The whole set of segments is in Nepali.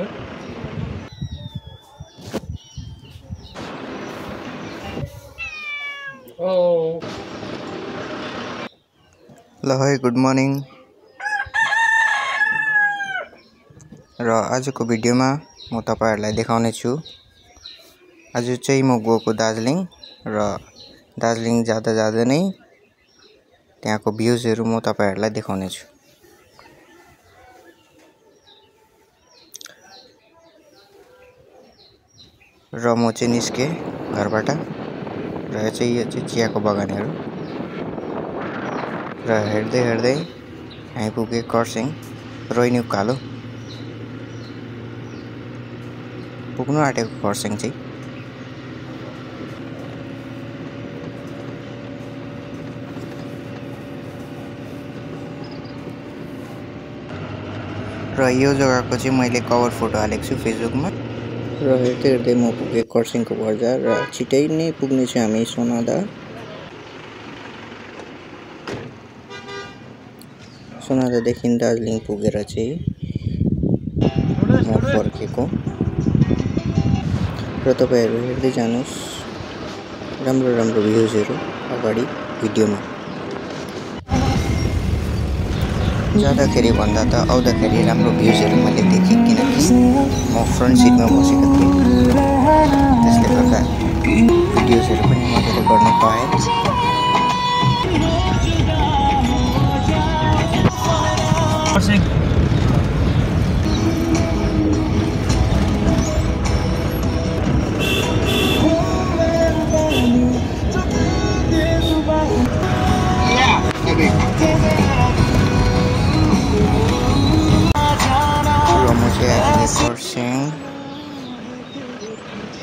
ल है गुड मर्निङ र आजको भिडियोमा म तपाईहरुलाई देखाउने छु। आज चाहिँ म गएको दार्जिलिङ र दार्जिलिङ जाँदा जाँदै नै त्यहाँको भ्यूजहरु म तपाईहरुलाई देखाउने छु। र म चाहिँ निस्के घरबाट र यो चाहिँ चियाको बगानहरु र हेर्दै हेर्दै आइपुगे खरसाङ रोइनी उकालो पुग्नु आँटेको खरसाङ चाहिँ। र यो जग्गाको चाहिँ मैले कभर फोटो हालेको छु फेसबुकमा। र हेर्दै हेर्दै म पुगे खरसाङको बजार र छिटै नै पुग्ने छु हामी सोनादादेखि दार्जिलिङ पुगेर चाहिँ म फर्केको र तपाईहरु हेर्दै जानुस् राम्रो राम्रो भ्यूजहरु अगाडि भिडियोमा। जाँदाखेरि भन्दा त आउँदाखेरि राम्रो भ्यूजहरु मैले देखेँ किनकि म फ्रन्ट सिटमा बसेको थिएँ। त्यसले गर्दा भिडियोजहरु पनि मजाले गर्न पाएँ। खरसाङ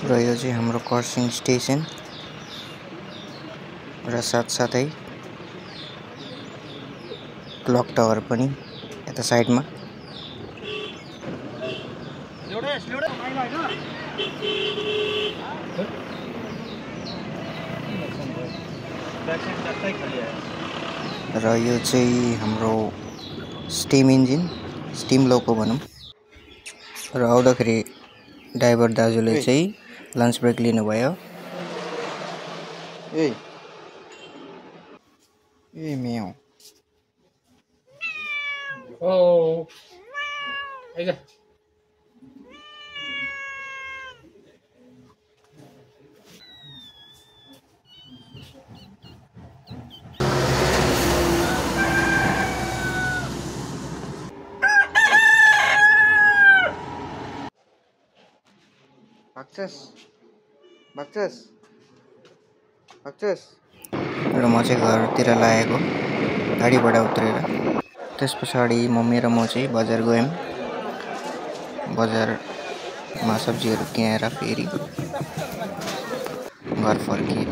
र यो चाहिँ हाम्रो खरसाङ स्टेसन र साथसाथै क्लक टावर पनि यता साइडमा। र यो चाहिँ हाम्रो स्टीम इन्जिन स्टीम लोको भनौं। र आउँदाखेरि ड्राइभर दाजुले चाहिँ लन्च ब्रेक लिनु भयो। ए म्याउ आइजा बक्चस र म चाहिँ घरतिर लागेको गाडीबाट उत्रेर। त्यसपछि मम्मी र म चाहिँ बजार गयौं। बजारमा सब्जीहरु किनेर फेरि घर फर्किए।